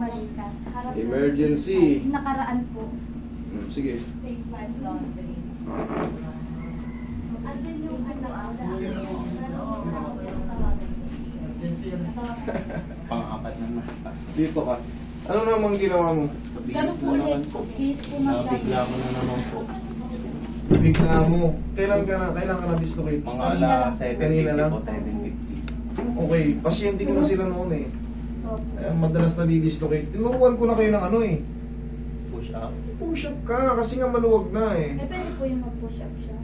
Balikat. Harap Emergency. Nakaraan po. Sige. Safe life laundry. Andun yung Pang-apat na matas. Dito ka. Ano namang ginawa mo? Ganun po ulit po. Please po Nabigla ko na naman po. Bigla mo. Kailan ka na-dislocate? Mga ala Kanina lang? 750 po, 750. Okay, pasyente ko na sila noon eh. Opo. Ayan, madalas na di-dislocate. Tinuruan ko na kayo ng ano eh. Push up. Push up ka kasi nga maluwag na eh. Eh, pwede po yung mag-push up siya.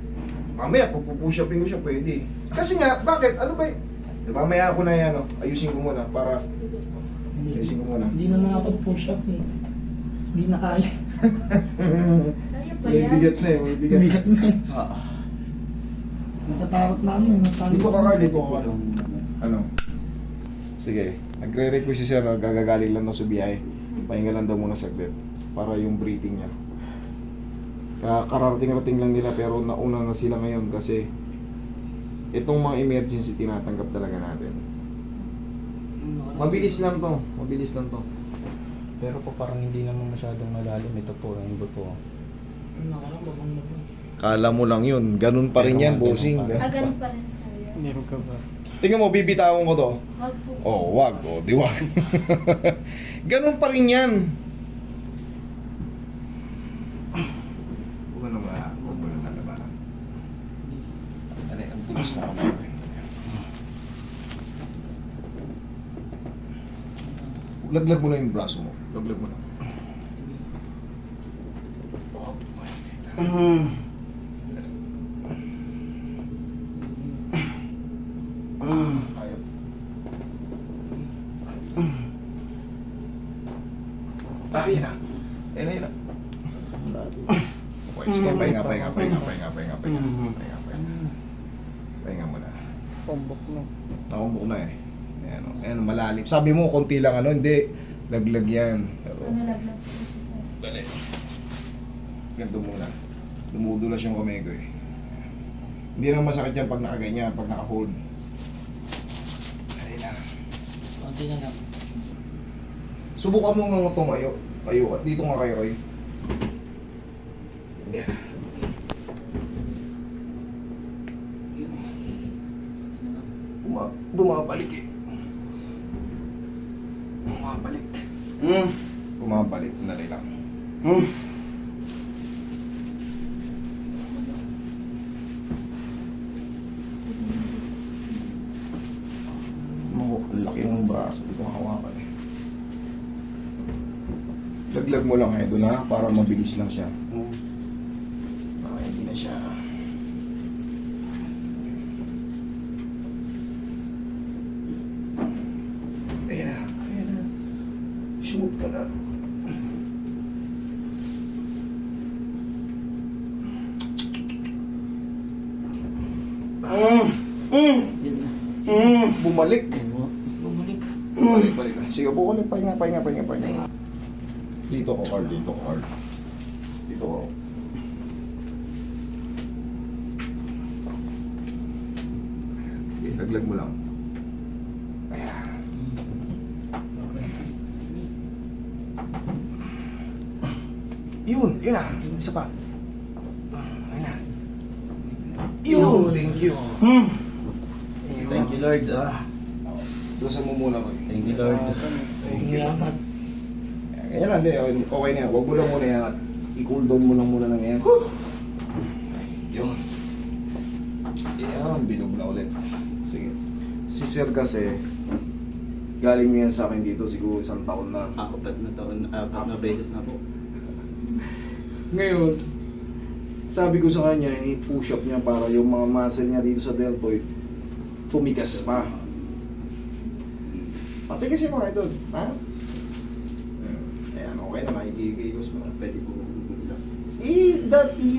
Mamaya, pupush upin ko siya, pwede. Kasi nga, bakit? Ano ba diba, mamaya ako na yan, oh. Ayusin ko muna para... Ayusin ko muna. Hindi na nakapag-push up eh. Hindi na kaya. Kaya ba May yan? bigat na eh, may bigat. Bigat na eh. Ah. Natatakot na ano eh. Dito ka, Carl, dito ka. Yung Ano? Sige, nagre-request si Sir, gagagaling lang ng subiyahe. Pahinga lang daw muna saglit para yung breathing niya. Kararating-rating lang nila pero nauna na sila ngayon kasi itong mga emergency tinatanggap talaga natin. Mabilis lang to, mabilis lang to. Pero po parang hindi naman masyadong malalim. Ito po, yung buto. Nakarang babang na ba? Kala mo lang yun, ganun pa rin yan, Ganun bossing. pa rin. Ganun pa rin. Meron ka ba? Tingnan mo, bibitawan ko to. Wag po. Oh, wag. Oh, di wag. Ganun pa rin yan. Huwag na ba? Huwag mo na nalabanan. Ano, ang tulos na kami. Laglag mo lang yung braso mo. Laglag mo lang. Ayun. Yan na. Yan na. Okay, sige, pahinga. Pahinga mo na. Pambok na. Nakumbok na eh. Ayan, malalim. Sabi mo, konti lang ano, hindi. Laglag yan. Pero, Ano laglag po siya sir? dali. Ganito muna. Dumudulas yung kamay ko eh. Hindi naman masakit yan pag nakaganyan, pag naka-hold. Dali na. Konti na lang. Subukan mo nga tumayo. Tayo. Dito nga kayo, Roy. Yeah. Bumabalik eh. Bumabalik. Bumabalik. Dali lang. Ang laki ng braso. Hindi ko makawakan eh. Laglag mo lang idol ha, para mabilis lang siya. Para hindi na siya. Ayan na. Smooth ka na. Yun na. Bumalik. Bumalik. Balik. Sige po ulit, pahinga. Dito ko, Carl. Dito ko. Sige, laglag mo lang. Ayan. Yun na. Isa pa. Ayan na. Yun, thank you. Thank you, Lord. Lusan mo muna ko. Thank you, Lord. Thank you. Umiyakat. Ayan lang, okay na yan. Huwag mo lang muna yan. I-cool down mo lang muna ng yan. Yun. Yan, bilog na ulit. Sige. Si Sir kasi, galing niya yan sa akin dito, siguro 1 taon na. Apat na beses na po. Ngayon, sabi ko sa kanya, i-push up niya para yung mga muscle niya dito sa deltoid, tumigas pa. Pati kasi mga idol, ha? Ayan, okay na, makikikigos mo na. Pwede po.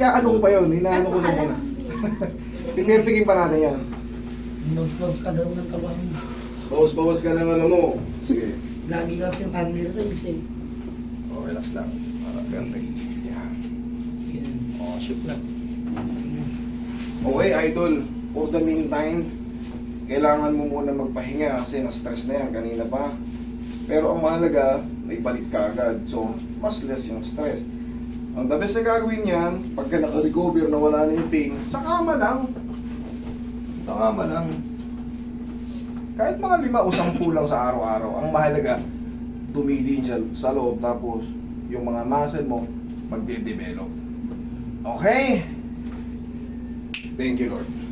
Ano ko pa yun, hinaano ko na muna. Pinirpigin pa natin yan. Mag-pause ka daw ng trabaho mo. Bawas ka ng ano mo. Sige. Lagi kasi yung camera race eh. Oh, relax lang. Perfect. Yan. Yan. Oh, shoot lang. Okay, idol. For the meantime, kailangan mo muna magpahinga kasi na-stress na yan kanina pa. Pero ang mahalaga, naibalik ka agad. So, mas less yung stress. Ang the best na gagawin yan, pagka naka-recover na wala na yung pain, sa kama lang. Sa kama lang. Kahit mga 5 o 10 lang sa araw-araw. Ang mahalaga, tumidin siya sa loob, tapos yung mga muscle mo, magde-develop. Okay? Thank you, Lord.